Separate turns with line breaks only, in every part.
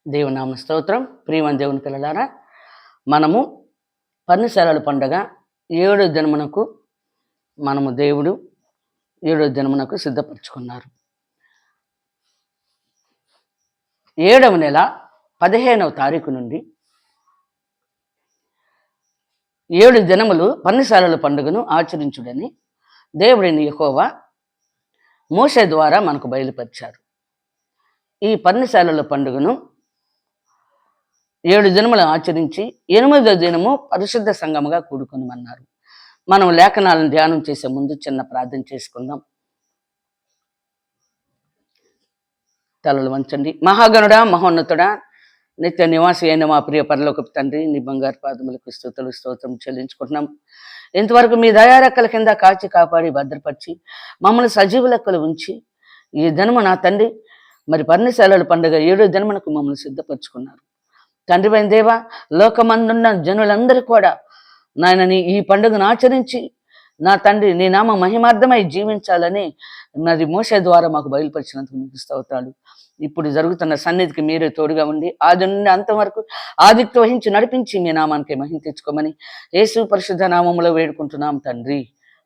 దేవునామ స్తోత్రం. ప్రియమైన దేవుని పిల్లలారా, మనము పర్ణశాలల పండగ 7వ దినమునకు దేవుడు 7వ దినమునకు సిద్ధపరచుకున్నారు. 7వ నెల 15వ తారీఖు నుండి 7 దినములు పర్ణశాలల పండుగను ఆచరించుడని దేవుడైన యెహోవా మోషే ద్వారా మనకు బయలుపరిచారు. ఈ పర్ణశాలల పండుగను 7 దినములు ఆచరించి 8వ దినము పరిశుద్ధ సంఘముగా కూడుకొనమన్నారు. మనం లేఖనాలను ధ్యానం చేసే ముందు చిన్న ప్రార్థన చేసుకుందాం. తలలు వంచండి. మహాగణుడా, మహోన్నతుడా, నిత్య నివాసి అయిన మా ప్రియ పరలోకపు తండ్రి, నీ బంగారు పాదములకు స్తుతులు స్తోత్రం చెల్లించుకుంటున్నాం. ఇంతవరకు మీ దయారెక్కల కింద కాచి కాపాడి భద్రపరిచి మమ్మల్ని సజీవ లెక్కలు ఉంచి ఈ దినము నా తండ్రి మరి పర్ణశాలల పండుగ 7వ దినమునకు మమ్మల్ని సిద్ధపరచుకున్నారు. తండ్రి పైన దేవా, లోకమందున్న జనులందరూ కూడా నాయనని ఈ పండుగను ఆచరించి నా తండ్రి నీ నామ మహిమార్థమై జీవించాలని మరి మోషే ద్వారా మాకు బయలుపరిచినందుకు మీకు స్తోత్రాలు. ఇప్పుడు జరుగుతున్న సన్నిధికి మీరే తోడుగా ఉండి ఆది నుండి అంతవరకు ఆదిత్య వహించి నడిపించి మీ నామానికి మహిమ తెచ్చుకోమని యేసు పరిశుద్ధ నామములో వేడుకుంటున్నాం తండ్రి.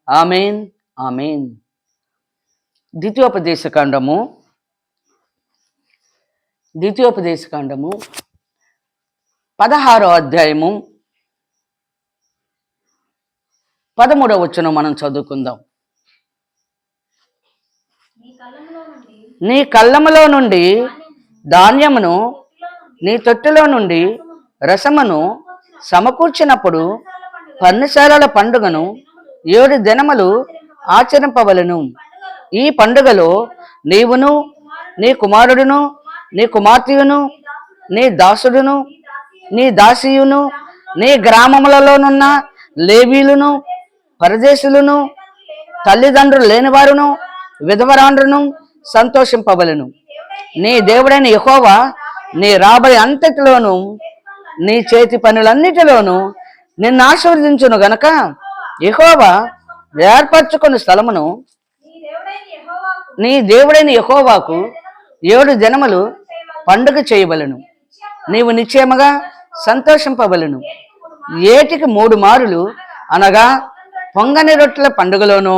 ఆమేన్, ఆమేన్. ద్వితీయోపదేశకాండము 16వ అధ్యాయము 13వ వచనం మనం చదువుకుందాం. నీ కళ్ళములో నుండి ధాన్యమును, నీ తొట్టిలో నుండి రసమును సమకూర్చినప్పుడు పర్ణశాలల పండుగను 7 దినములు ఆచరింపవలెను. ఈ పండుగలో నీవును, నీ కుమారుడును, నీ కుమార్తెయును, నీ దాసుడును, నీ దాసియును, నీ గ్రామములలోనున్న లేవీలును, పరదేశులను, తల్లిదండ్రులు లేనివారును, విధవరాండ్రును సంతోషింపవలెను. నీ దేవుడైన యెహోవా నీ రాబడి అంతటిలోను నీ చేతి పనులన్నిటిలోనూ నిన్ను ఆశీర్వదించును గనక యెహోవా ఏర్పరచుకున్న స్థలమును నీ దేవుడైన యెహోవాకు 7 దినములు పండుగ చేయవలెను. నీవు నిశ్చయముగా సంతోషింపవలెను. ఏటికి 3 మారులు అనగా పొంగని రొట్టెల పండుగలోను,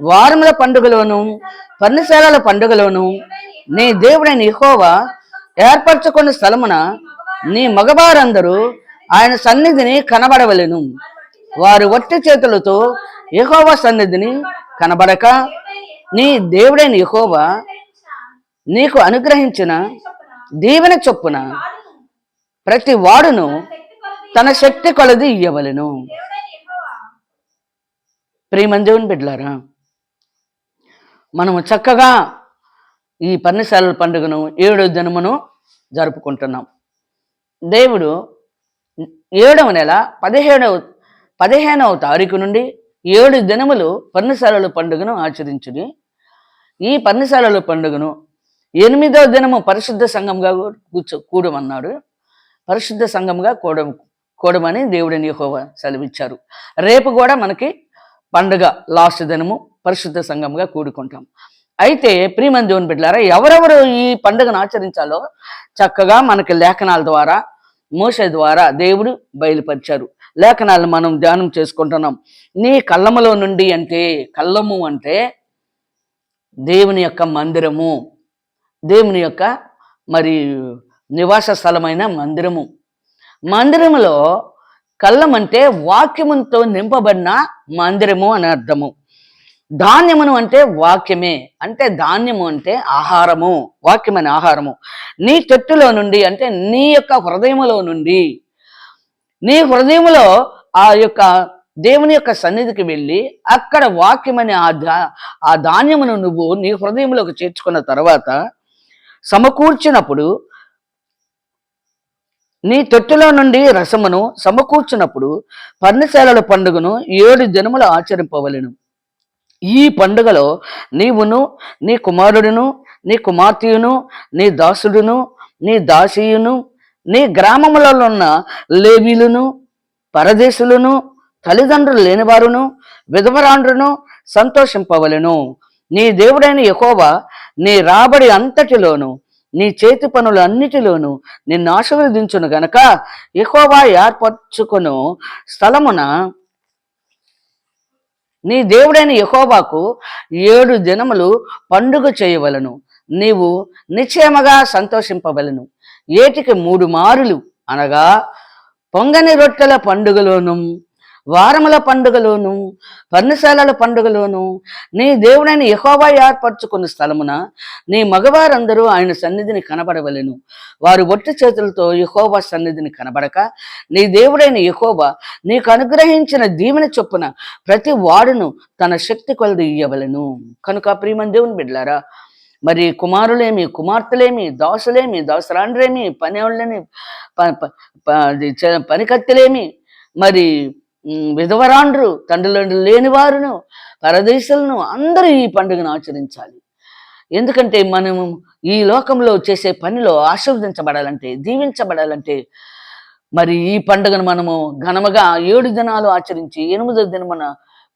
వారముల పండుగలోను, పర్ణశాలల పండుగలోను నీ దేవుడైన యెహోవా ఏర్పరచుకున్న స్థలమున నీ మగవారందరూ ఆయన సన్నిధిని కనబడవలెను. వారు వట్టి చేతులతో యెహోవా సన్నిధిని కనబడక నీ దేవుడైన యెహోవా నీకు అనుగ్రహించిన దీవెన చొప్పున ప్రతి వాడును తన శక్తి కొలది ఇయ్యవలెను. ప్రియమైన దేవుని బిడ్డలారా, మనము చక్కగా ఈ పర్ణశాలల పండుగను 7వ దినమును జరుపుకుంటున్నాం. దేవుడు 7వ నెల 15వ తారీఖు నుండి 7 దినములు పర్ణశాలల పండుగను ఆచరించుడి. ఈ పర్ణశాలల పండుగను 8వ దినము పరిశుద్ధ సంఘంగా కూడమన్నాడు. పరిశుద్ధ సంఘంగా కూడమని దేవుడిని యెహోవా సెలవిచ్చారు. రేపు కూడా మనకి పండుగ లాస్ట్ దినము పరిశుద్ధ సంఘంగా కూడుకుంటాం. అయితే ప్రియమైన దేవుని బిడ్డలారా, ఎవరెవరు ఈ పండుగను ఆచరించాలో చక్కగా మనకి లేఖనాల ద్వారా మోషే ద్వారా దేవుడు బయలుపరిచారు. లేఖనాలను మనం ధ్యానం చేసుకుంటున్నాం. నీ కళ్ళములో నుండి అంటే, కళ్ళము అంటే దేవుని యొక్క మందిరము, దేవుని యొక్క మరి నివాస స్థలమైన మందిరము. మందిరములో కళ్ళం అంటే వాక్యముతో నింపబడిన మందిరము అని అర్థము. ధాన్యమును అంటే వాక్యమే, అంటే ధాన్యము అంటే ఆహారము, వాక్యమైన ఆహారము. నీ తొట్టిలో నుండి అంటే నీ యొక్క హృదయములో నుండి, నీ హృదయములో ఆ యొక్క దేవుని యొక్క సన్నిధికి వెళ్ళి అక్కడ వాక్యమనే ఆ ధాన్యమును నువ్వు నీ హృదయంలోకి చేర్చుకున్న తర్వాత సమకూర్చినప్పుడు, నీ తొట్టిలో నుండి రసమును సమకూర్చినప్పుడు పర్ణశాలల పండుగను 7 దినములు ఆచరింపవలెను. ఈ పండుగలో నీవును, నీ కుమారుడును, నీ కుమార్తెయును, నీ దాసుడును, నీ దాసియును, నీ గ్రామములలో ఉన్న లేవీలును, పరదేశులను, తల్లిదండ్రులు లేనివారును, విధవరాండ్రును సంతోషింపవలెను. నీ దేవుడైన యెహోవా నీ రాబడి అంతటిలోను నీ చేతి పనులు అన్నిటిలోనూ నిన్ను ఆశీర్వదించును గనక యెహోవా ఏర్పరచుకొను స్థలమున నీ దేవుడైన యెహోవాకు 7 దినములు పండుగ చేయవలను. నీవు నిశ్చయముగా సంతోషింపవలను. ఏటికి 3 మారులు అనగా పొంగని రొట్టెల పండుగలోను, వారముల పండుగలోను, పర్ణశాలల పండుగలోను నీ దేవుడైన యెహోవా ఏర్పరచుకున్న స్థలమున నీ మగవారందరూ ఆయన సన్నిధిని కనబడవలెను. వారు ఒట్టి చేతులతో యెహోవా సన్నిధిని కనబడక నీ దేవుడైన యెహోవా నీకు అనుగ్రహించిన దీవెన చొప్పున ప్రతి వాడును తన శక్తి కొలది ఇయ్యవలెను. కనుక ప్రియమైన దేవుని బిడ్డలారా, మరి కుమారులేమి, కుమార్తెలేమి, దాసులేమి, దాసురాండ్రేమి, పనివాళ్ళని, పనికత్తెలేమి, మరి విధవరాండ్రు, తండ్రులు లేని వారును, పరదేశులను అందరూ ఈ పండుగను ఆచరించాలి. ఎందుకంటే మనము ఈ లోకంలో చేసే పనిలో ఆశీర్వదించబడాలంటే, దీవించబడాలంటే మరి ఈ పండుగను మనము ఘనముగా 7 దినాలు ఆచరించి 8వ దినమున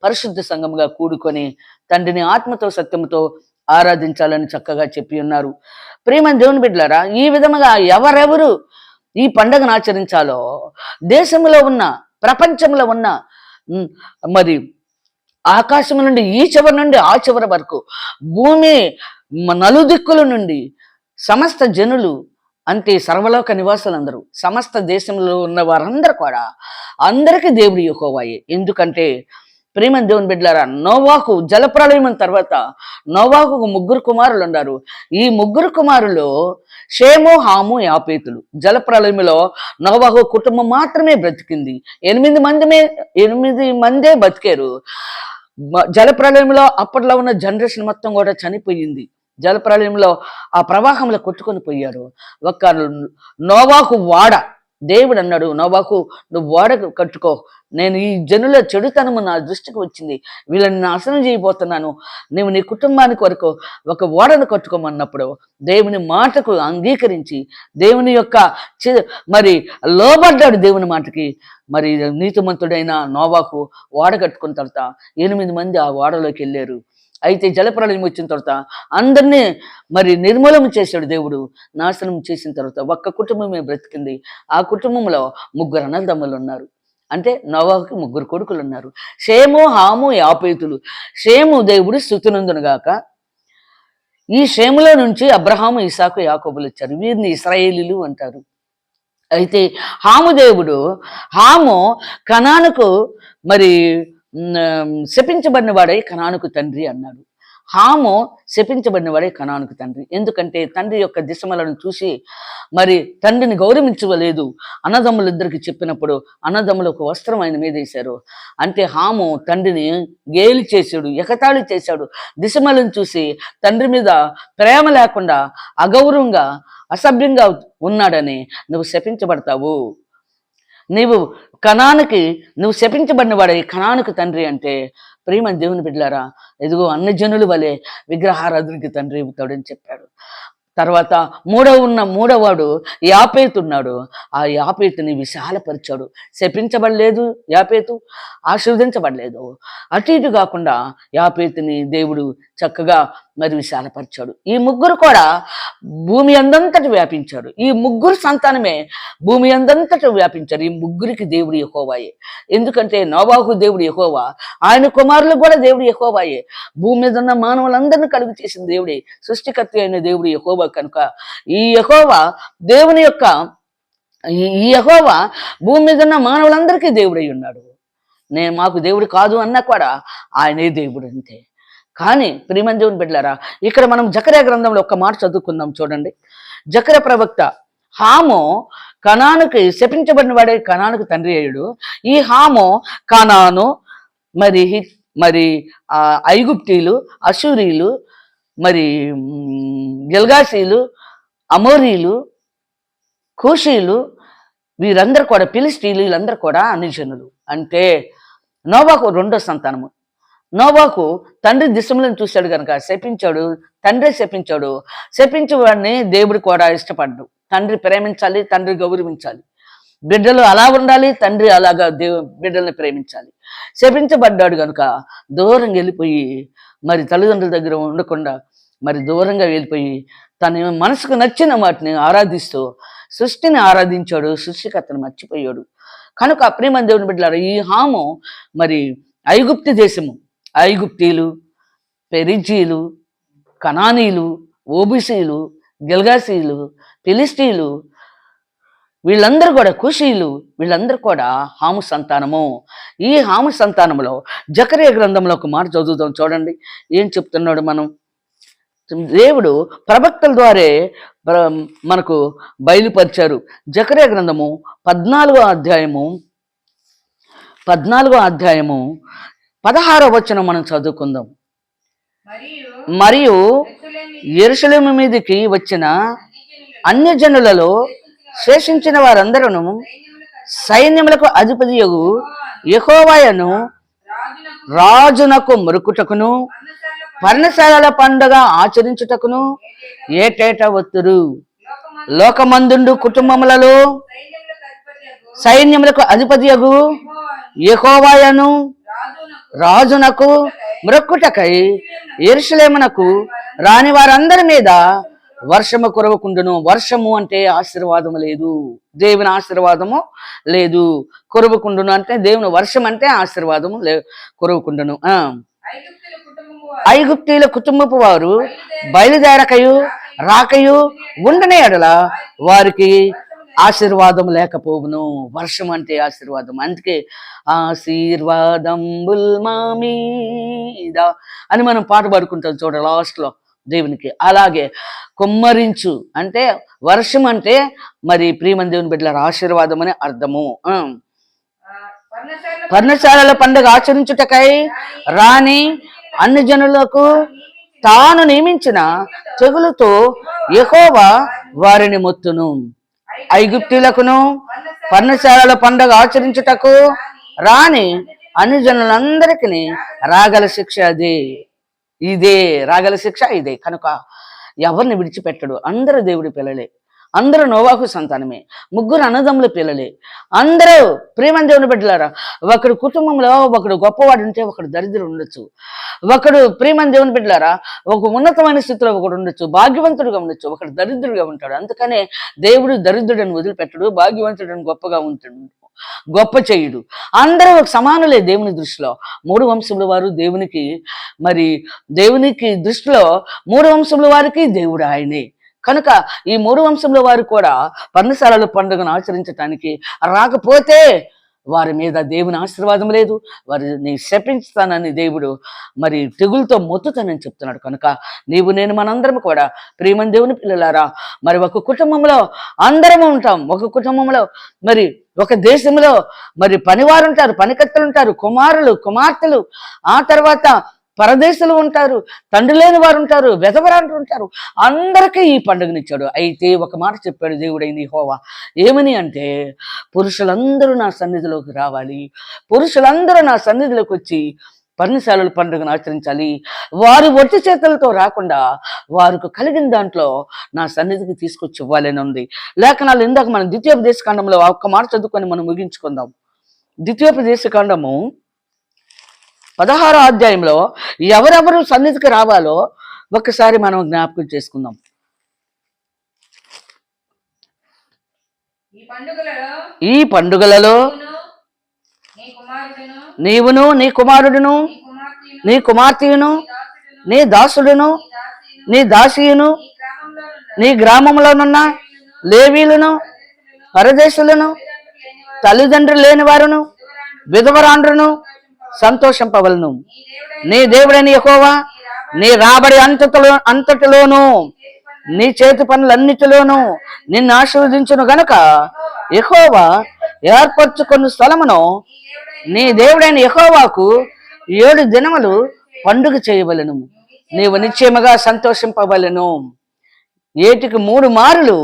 పరిశుద్ధ సంఘముగా కూడుకొని తండ్రిని ఆత్మతో సత్యముతో ఆరాధించాలని చక్కగా చెప్పి ఉన్నారు. ప్రియమైన దేవుని బిడ్డలారా, ఈ విధముగా ఎవరెవరు ఈ పండుగను ఆచరించాలో దేశంలో ఉన్న, ప్రపంచంలో ఉన్న మరి ఆకాశం నుండి ఈ చివరి నుండి ఆ చివరి వరకు, భూమి నలుదిక్కుల నుండి సమస్త జనులు, అంటే సర్వలోక నివాసులందరూ, సమస్త దేశంలో ఉన్న వారందరూ కూడా అందరికీ దేవుడు యెహోవాయే. ఎందుకంటే ప్రియమైన దేవుని బిడ్డలారా, నోవాహు జలప్రళయం తర్వాత నోవాహుకు 3 కుమారులు ఉన్నారు. ఈ 3 కుమారులు షేము, హాము, యాపేతులు. జలప్రళయంలో నోవాహు కుటుంబం మాత్రమే బ్రతికింది. 8 మందే బతికారు. జలప్రళయంలో అప్పట్లో ఉన్న జనరేషన్ మొత్తం కూడా చనిపోయింది. జలప్రళయంలో ఆ ప్రవాహంలో కొట్టుకొని పోయారు. ఒక్క నోవాహు వాడ, దేవుడు అన్నాడు, నోవాహు నువ్వు ఓడ కట్టుకో, నేను ఈ జనుల చెడుతనము నా దృష్టికి వచ్చింది, వీళ్ళని నాశనం చేయబోతున్నాను, నువ్వు నీ కుటుంబానికి వరకు ఒక ఓడను కట్టుకోమన్నప్పుడు దేవుని మాటకు అంగీకరించి దేవుని యొక్క మరి లోబడ్డాడు దేవుని మాటకి. మరి నీతిమంతుడైన నోవాహు ఓడ కట్టుకున్న తర్వాత 8 మంది ఆ ఓడలోకి వెళ్ళారు. అయితే జలప్రళయం వచ్చిన తర్వాత అందరినీ మరి నిర్మూలన చేశాడు దేవుడు. నాశనం చేసిన తర్వాత ఒక్క కుటుంబమే బ్రతికింది. ఆ కుటుంబంలో 3 అన్నదమ్ములు ఉన్నారు. అంటే నోవాహుకి 3 కొడుకులు ఉన్నారు. షేము, హాము, యాపేతులు. షేము దేవుడు స్తుతినందునుగాక. ఈ షేములో నుంచి అబ్రహాము, ఇసాకు, యాకోబులు వచ్చారు. వీరిని ఇశ్రాయేలీలు అంటారు. అయితే హాము కనానుకు మరి శపించబడిన వాడై కనానుకు తండ్రి అన్నాడు. హాము శపించబడిన వాడే కనానుకు తండ్రి. ఎందుకంటే తండ్రి యొక్క దిశమలను చూసి మరి తండ్రిని గౌరవించలేదు. అన్నదమ్ములిద్దరికి చెప్పినప్పుడు అన్నదమ్ములు ఒక వస్త్రం ఆయన మీద వేశారు. అంటే హాము తండ్రిని గేలి చేశాడు, ఎగతాళి చేశాడు. దిశమలను చూసి తండ్రి మీద ప్రేమ లేకుండా అగౌరవంగా, అసభ్యంగా ఉన్నాడని నువ్వు శపించబడతావు, నీవు కనానుకి నువ్వు శపించబడిన వాడే కనానుకు తండ్రి అంటే, ప్రియమైన దేవుని బిడ్డలారా, ఎదుగో అన్ని జనుల వలె విగ్రహారాధనకి తండ్రి అవుతాడని చెప్పాడు. తర్వాత మూడవాడు యాపేతున్నాడు. ఆ యాపేతుని విశాలపరిచాడు. శపించబడలేదు యాపేతు, ఆశీర్వదించబడలేదు. అటు ఇటు కాకుండా యాపేతుని దేవుడు చక్కగా మరి విశాలపరిచాడు. ఈ 3 కూడా భూమి అందంతటి వ్యాపించాడు. ఈ 3 సంతానమే భూమి అందంతటి వ్యాపించారు. ఈ 3కి దేవుడు యెహోవాయే. ఎందుకంటే నోవాహు దేవుడు యెహోవా, ఆయన కుమారులకు కూడా దేవుడు యెహోవాయే. భూమి మీద ఉన్న మానవులందరినీ కలుగు చేసిన దేవుడే, సృష్టికర్త అయిన దేవుడు యెహోవా. కనుక ఈ యెహోవా దేవుని యొక్క ఈ యెహోవా భూమి మీద ఉన్న మానవులందరికీ దేవుడై ఉన్నాడు. మాకు దేవుడు కాదు అన్నా కూడా ఆయనే దేవుడు అంతే. కానీ ప్రియమైన దేవుని బిడ్డలారా, ఇక్కడ మనం జకర్యా గ్రంథంలో ఒక మాట చదువుకుందాం చూడండి. జకర్యా ప్రవక్త, హాము కనానుకి శపించబడిన వాడే కనానుకు తండ్రి అయ్యాడు. ఈ హాము కనాను, మరి ఐగుప్తీలు, అశూరీలు, మరి గిల్గాషీలు, అమోరీలు, కూషీలు, వీరందరూ కూడా ఫిలిష్తీయులు, వీళ్ళందరూ కూడా అన్యజనులు. అంటే నోవాహు 2వ సంతానము. నోవాహు తండ్రి దిశములను చూశాడు కనుక శపించాడు, తండ్రి శపించాడు. శపించే వాడిని దేవుడు కూడా ఇష్టపడ్డు. తండ్రి ప్రేమించాలి, తండ్రి గౌరవించాలి, బిడ్డలు అలా ఉండాలి, తండ్రి అలాగా బిడ్డల్ని ప్రేమించాలి. శపించబడ్డాడు కనుక దూరం వెళ్ళిపోయి మరి తల్లిదండ్రుల దగ్గర ఉండకుండా మరి దూరంగా వెళ్ళిపోయి తన మనసుకు నచ్చిన వాటిని ఆరాధిస్తూ సృష్టిని ఆరాధించాడు, సృష్టికర్తను మర్చిపోయాడు. కనుక ప్రియమైన దేవుని బిడ్డలారా, ఈ హాము మరి ఐగుప్తు దేశము, ఐగుప్తీలు, పెరిజీలు, కనానీలు, ఓబిసీలు, గిల్గాసీలు, ఫిలిస్టీలు, వీళ్ళందరూ కూడా కుషీలు, వీళ్ళందరూ కూడా హాము సంతానము. ఈ హాము సంతానంలో జకరియా గ్రంథంలో ఒక మాట చదువుదాం, చూడండి ఏం చెప్తున్నాడు. మనం దేవుడు ప్రవక్తల ద్వారా మనకు బయలుపరిచారు. జకరియా గ్రంథము 14వ అధ్యాయము 16వ వచనం మనం చదువుకుందాం. మరియు యెరూషలేము మీదికి వచ్చిన అన్యజనులలో శేషించిన వారందరూ సైన్యములకు అధిపతియగు యెహోవాను రాజునకు మొరుకుటకును పర్ణశాలల పండుగ ఆచరించుటకును ఏటేటా వత్తురు. లోకమందుండు కుటుంబములలో సైన్యములకు అధిపతియగు యెహోవాను రాజునకు మొక్కుటకై యెరూషలేమునకు రాని వారందరి మీద వర్షము కురవకుండును. వర్షము అంటే ఆశీర్వాదము లేదు, దేవుని ఆశీర్వాదము లేదు. కురవకుండును అంటే దేవుని వర్షం అంటే ఆశీర్వాదము కురవకుండును. ఐగుప్తీల కుటుంబపు వారు బయలుదేరకయు రాకయు ఉండని ఎడల వారికి ఆశీర్వాదం లేకపోవును. వర్షం అంటే ఆశీర్వాదం. అందుకే ఆశీర్వాదంబుల్ మా మీద అని మనం పాట పాడుకుంటాం చూడ లాస్ట్లో దేవునికి. అలాగే కుమ్మరించు అంటే వర్షం అంటే మరి ప్రియమైన దేవుని బిడ్డల ఆశీర్వాదం అని అర్థము. పర్ణశాలల పండుగ ఆచరించుటకై రాని అన్ని జనులకు తాను నియమించిన తెగులుతో యెహోవా వారిని మొత్తును. ఐగుప్తీలకును పర్ణశాలల పండుగ ఆచరించుటకు రాని అన్ని జనులందరికీ రాగల శిక్ష అదే. ఇదే రాగల శిక్ష ఇదే. కనుక ఎవరిని విడిచిపెట్టడు. అందరూ దేవుడి పిల్లలే, అందరూ నోవాహు సంతానమే, ముగ్గురు అన్నదమ్ముల పిల్లలే, అందరూ ప్రియమైన దేవుని బిడ్డలారా. ఒకడు కుటుంబంలో ఒకడు గొప్పవాడు ఉంటే ఒకడు దరిద్రుడు ఉండొచ్చు. ఒకడు ప్రియమైన దేవుని బిడ్డలారా ఒక ఉన్నతమైన స్థితిలో ఒకడు ఉండొచ్చు, భాగ్యవంతుడుగా ఉండొచ్చు, ఒకడు దరిద్రుడిగా ఉంటాడు. అందుకనే దేవుడు దరిద్రుడిని వదిలిపెట్టడు, భాగ్యవంతుడిని గొప్పగా ఉంటాడు, గొప్ప చేయుడు. అందరూ ఒక సమానులే దేవుని దృష్టిలో. 3 వంశముల వారు దేవునికి మరి దేవునికి దృష్టిలో 3 వంశముల వారికి దేవుడు ఆయనే. కనుక ఈ 3 వంశముల వారు కూడా పర్ణశాలల పండుగను ఆచరించటానికి రాకపోతే వారి మీద దేవుని ఆశీర్వాదం లేదు, వారిని శపించుతానని దేవుడు మరి తెగులతో మొత్తుతానని చెప్తున్నాడు. కనుక నీవు నేను మనందరం కూడా ప్రియమైన దేవుని పిల్లలారా, మరి ఒక కుటుంబంలో అందరము ఉంటాం. ఒక కుటుంబంలో మరి ఒక దేశంలో మరి పనివారు ఉంటారు, పనికత్తెలు ఉంటారు, కుమారులు కుమార్తెలు, ఆ తర్వాత పరదేశులు ఉంటారు, తండ్రి లేని వారు ఉంటారు, వెధవరాండ్రు ఉంటారు. అందరికీ ఈ పండుగనిచ్చాడు. అయితే ఒక మాట చెప్పాడు దేవుడైన యెహోవా. ఏమని అంటే, పురుషులందరూ నా సన్నిధిలోకి రావాలి, పురుషులందరూ నా సన్నిధిలోకి వచ్చి పర్ణశాలల పండుగను ఆచరించాలి. వారు ఒట్టి చేతులతో రాకుండా వారికి కలిగిన దాంట్లో నా సన్నిధికి తీసుకొచ్చి ఇవ్వాలని ఉంది. లేఖనాలు ఇందాక మనం ద్వితీయోపదేశ కాండంలో ఒక్క మాట చదువుకొని మనం ముగించుకుందాం. ద్వితీయోపదేశ కాండము 16వ అధ్యాయంలో ఎవరెవరు సన్నిధికి రావాలో ఒక్కసారి మనం జ్ఞాపకం చేసుకుందాం. ఈ పండుగలలో నీవును నీ కుమారుడును నీ కుమార్తెయును నీ దాసుడును నీ దాసియును నీ గ్రామంలోనున్న లేవీలను పరదేశులను తల్లిదండ్రులు లేని వారును విధవరాండ్రును సంతోషింపవలను. నీ దేవుడైన యెహోవా నీ రాబడి అంతటిలోను నీ చేతి పనులన్నిటిలోనూ నిన్ను ఆశీర్వదించును గనుక యెహోవా ఏర్పరచుకున్న స్థలమును నీ దేవుడైన యెహోవాకు 7 దినములు పండుగ చేయవలెను. నీవు నిశ్చయముగా సంతోషింపవలెను. ఏటికి 3 మార్లు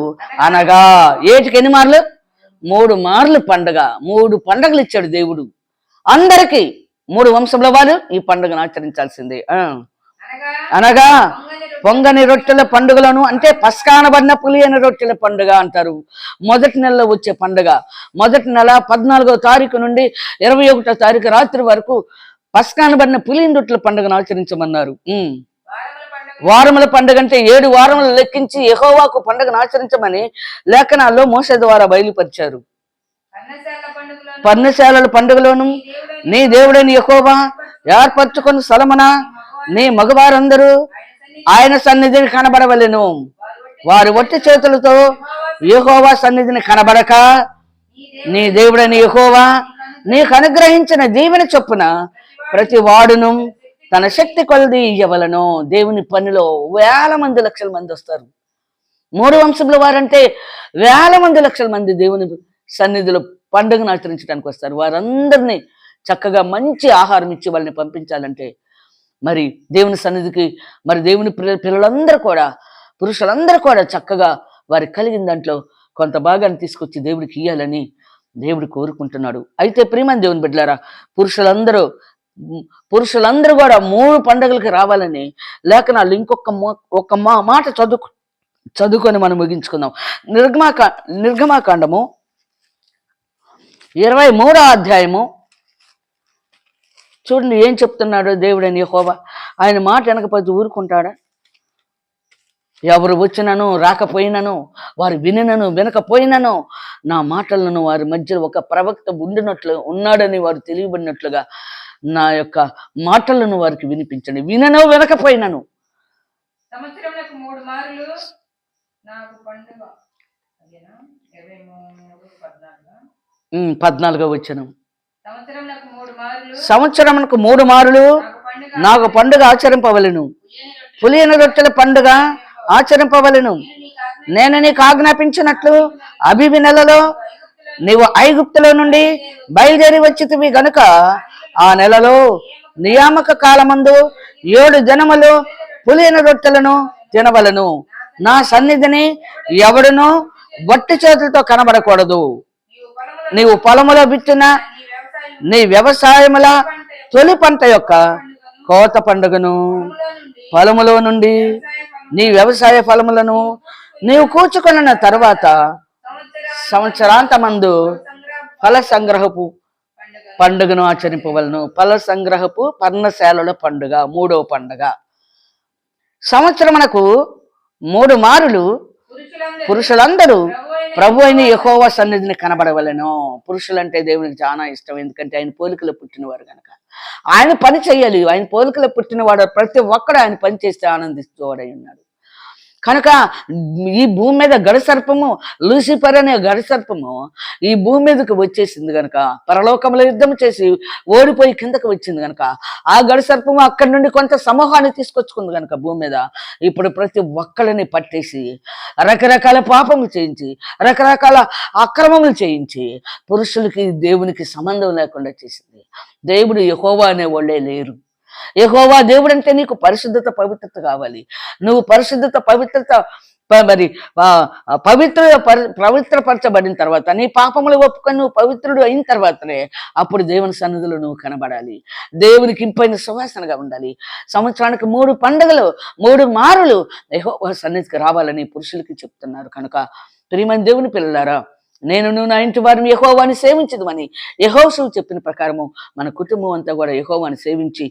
అనగా ఏటికి ఎన్ని మార్లు? 3 మార్లు పండుగ. 3 పండుగలు ఇచ్చాడు దేవుడు అందరికీ. 3 వంశముల వారు ఈ పండుగను ఆచరించాల్సిందే. అనగా పొంగని రొట్టెల పండుగలను, అంటే పస్కానబడిన పులియని రొట్టెల పండుగ అంటారు. మొదటి నెలలో వచ్చే పండుగ. మొదటి నెల 14వ తారీఖు నుండి 21వ తారీఖు రాత్రి వరకు పస్కానబడిన పులియని రొట్టెల పండుగను ఆచరించమన్నారు. వారముల పండుగ అంటే 7 వారములు లెక్కించి యెహోవాకు పండుగను ఆచరించమని లేఖనాల్లో మోషే ద్వారా బయలుపరిచారు. పర్ణశాలల పండుగలోను నీ దేవుడైన యెహోవా ఏర్పరచుకున్న స్థలమున నీ మగవారందరూ ఆయన సన్నిధిని కనబడవలెను. వారి ఒట్టి చేతులతో యెహోవా సన్నిధిని కనబడక నీ దేవుడైన యెహోవా నీకు అనుగ్రహించిన దీవెన చొప్పున ప్రతి వాడును తన శక్తి కొలది ఇవ్వవలను. దేవుని పనిలో వేల మంది లక్షల మంది వస్తారు. 3 వంశముల వారంటే వేల మంది లక్షల మంది దేవుని సన్నిధిలో పండుగను ఆచరించడానికి వస్తారు. వారందరినీ చక్కగా మంచి ఆహారం ఇచ్చి వాళ్ళని పంపించాలంటే మరి దేవుని సన్నిధికి మరి దేవుని పిల్లలందరూ కూడా పురుషులందరూ కూడా చక్కగా వారికి కలిగిన దాంట్లో కొంత భాగాన్ని తీసుకొచ్చి దేవుడికి ఇయ్యాలని దేవుడు కోరుకుంటున్నాడు. అయితే ప్రియమైన దేవుని బిడ్డలారా, పురుషులందరూ కూడా 3 పండుగలకి రావాలని లేఖనాలు ఒక్క మాట చదువుకొని మనం ముగించుకుందాం. నిర్గమాకాండము 23వ అధ్యాయము చూడండి ఏం చెప్తున్నాడు దేవుడని యెహోవా. ఆయన మాట వెనకపోతే ఊరుకుంటాడా? ఎవరు వచ్చినను రాకపోయినను, వారు వినను వినకపోయినను, నా మాటలను వారి మధ్యలో ఒక ప్రవక్త ఉన్నాడని వారు తెలియబడినట్లుగా నా యొక్క మాటలను వారికి వినిపించండి. వినను వినకపోయినను. 14వ వచనం. సంవత్సరమునకు 3 మారులు నాకు పండుగ ఆచరింపవలెను. పులియని రొట్టెల పండుగ ఆచరింపవలెను. నేను నీకు ఆజ్ఞాపించినట్లు అబీబు నెలలో నీవు ఐగుప్తులో నుండి బయలుదేరి వచ్చితివి గనుక ఆ నెలలో నియామక కాలమందు 7 దినములు పులియని రొట్టెలను తినవలను. నా సన్నిధిని ఎవడునూ వట్టి చేతులతో కనబడకూడదు. నీవు పొలములో విత్తిన నీ వ్యవసాయముల తొలి పంట యొక్క కోత పండుగను, పొలములో నుండి నీ వ్యవసాయ ఫలములను నీవు కూర్చుకొనిన తర్వాత సంవత్సరాంతమందు ఫల సంగ్రహపు పండుగను ఆచరింపవలను. ఫల సంగ్రహపు పర్ణశాలల పండుగ 3వ పండుగ. సంవత్సరమునకు 3 మారులు పురుషులందరూ ప్రభు అయిన యెహోవా సన్నిధిని కనబడవలను. పురుషులంటే దేవునికి చాలా ఇష్టం. ఎందుకంటే ఆయన పోలికలో పుట్టినవారు కనుక ఆయన పని చేయాలి. ఆయన పోలికలో పుట్టినవాడు ప్రతి ఒక్కడు ఆయన పని చేస్తే ఆనందిస్తూ వాడై ఉన్నాడు కనుక ఈ భూమి మీద గడసర్పము లూసిఫర్ అనే గడసర్పము ఈ భూమి మీదకి వచ్చేసింది కనుక, పరలోకంలో యుద్ధం చేసి ఓడిపోయి కిందకి వచ్చింది కనుక ఆ గడసర్పము అక్కడి నుండి కొంత సమూహాన్ని తీసుకొచ్చుకుంది కనుక భూమి మీద ఇప్పుడు ప్రతి ఒక్కరిని పట్టేసి రకరకాల పాపములు చేయించి రకరకాల అక్రమములు చేయించి పురుషులకి దేవునికి సంబంధం లేకుండా చేసింది. దేవుడు యెహోవా అనే వాళ్ళే లేరు. యెహోవా దేవుడు అంటే నీకు పరిశుద్ధత పవిత్రత కావాలి. నువ్వు పరిశుద్ధత పవిత్రత మరి పవిత్రపరచబడిన తర్వాత నీ పాపములు ఒప్పుకొని నువ్వు పవిత్రుడు అయిన తర్వాతనే అప్పుడు దేవుని సన్నిధిలో నువ్వు కనబడాలి. దేవునికి ఇంపైన సువాసనగా ఉండాలి. సంవత్సరానికి 3 పండుగలు 3 మారులు యెహోవా సన్నిధికి రావాలని పురుషులకి చెప్తున్నారు. కనుక ప్రియమైన దేవుని పిల్లలారా, నేను నా ఇంటి వారిని యెహోవాని సేవించదుమని యెహోషువ చెప్పిన ప్రకారము మన కుటుంబం అంతా కూడా యెహోవాని సేవించి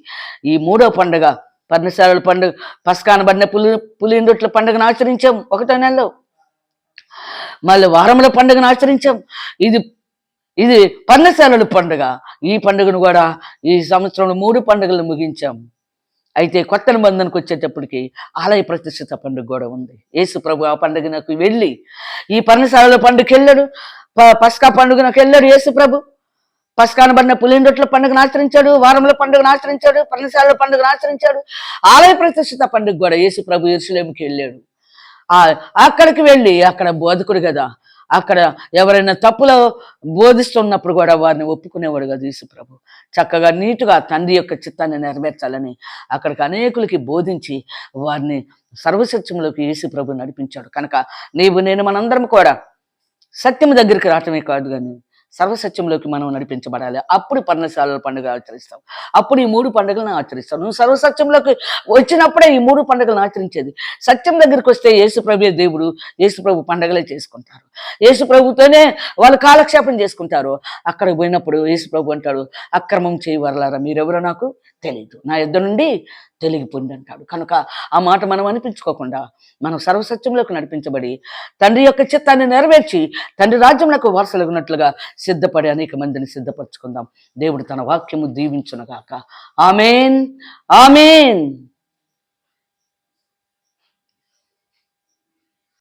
ఈ 3వ పండుగ పర్ణశాలల పండుగ పస్కానబడిన పులియని రొట్టెల పండుగను ఆచరించాం 1వ నెలలో. మళ్ళీ వారముల పండుగను ఆచరించాం. ఇది పర్ణశాలల పండుగ. ఈ పండుగను కూడా ఈ సంవత్సరంలో 3 పండుగలు ముగించాం. అయితే కొత్త నిబంధనకు వచ్చేటప్పటికి ఆలయ ప్రతిష్ఠిత పండుగ కూడా ఉంది. యేసు ప్రభు ఆ పండుగకు వెళ్ళి ఈ పర్ణశాలల పండుగకి వెళ్ళాడు. పస్కా పండుగకు వెళ్ళాడు యేసు ప్రభు. పస్కానబడిన పులియని రొట్టెల పండుగను ఆచరించాడు, వారముల పండుగను ఆచరించాడు, పర్ణశాలల పండుగను ఆచరించాడు. ఆలయ ప్రతిష్ఠిత పండుగ కూడా యేసు ప్రభు యెరూషలేముకి వెళ్ళాడు. అక్కడికి వెళ్ళి అక్కడ బోధకుడు కదా, అక్కడ ఎవరైనా తప్పులో బోధిస్తున్నప్పుడు కూడా వారిని ఒప్పుకునేవాడు కదా యేసు ప్రభు. చక్కగా నీటుగా తండ్రి యొక్క చిత్తాన్ని నెరవేర్చాలని అక్కడికి అనేకులకి బోధించి వారిని సర్వసత్యంలోకి యేసు ప్రభు నడిపించాడు. కనుక నేను మనందరం కూడా సత్యము దగ్గరికి రావటమే కాదు కానీ సర్వసత్యంలోకి మనం నడిపించబడాలి. అప్పుడు పర్ణశాలల పండుగ ఆచరిస్తాం. అప్పుడు ఈ 3 పండుగలను ఆచరిస్తాం. నువ్వు సర్వసత్యంలోకి వచ్చినప్పుడే ఈ 3 పండుగలను ఆచరించేది. సత్యం దగ్గరికి వస్తే యేసు ప్రభువే దేవుడు, యేసు ప్రభు పండుగలే చేసుకుంటారు. యేసు ప్రభుతోనే వాళ్ళు కాలక్షేపం చేసుకుంటారు. అక్కడికి పోయినప్పుడు యేసు ప్రభు అంటాడు, అక్రమం చేయవర్లారా మీరెవరో నాకు తెలియదు, నా యొద్ద నుండి తొలగిపోండి అంటాడు. కనుక ఆ మాట మనం అనిపించుకోకుండా మనం సర్వసత్యంలోకి నడిపించబడి తండ్రి యొక్క చిత్తాన్ని నెరవేర్చి తండ్రి రాజ్యంలో వారసులగునట్లుగా సిద్ధపడి అనేక మందిని సిద్ధపరచుకుందాం. దేవుడు తన వాక్యము దీవించునుగాక. ఆమేన్, ఆమేన్.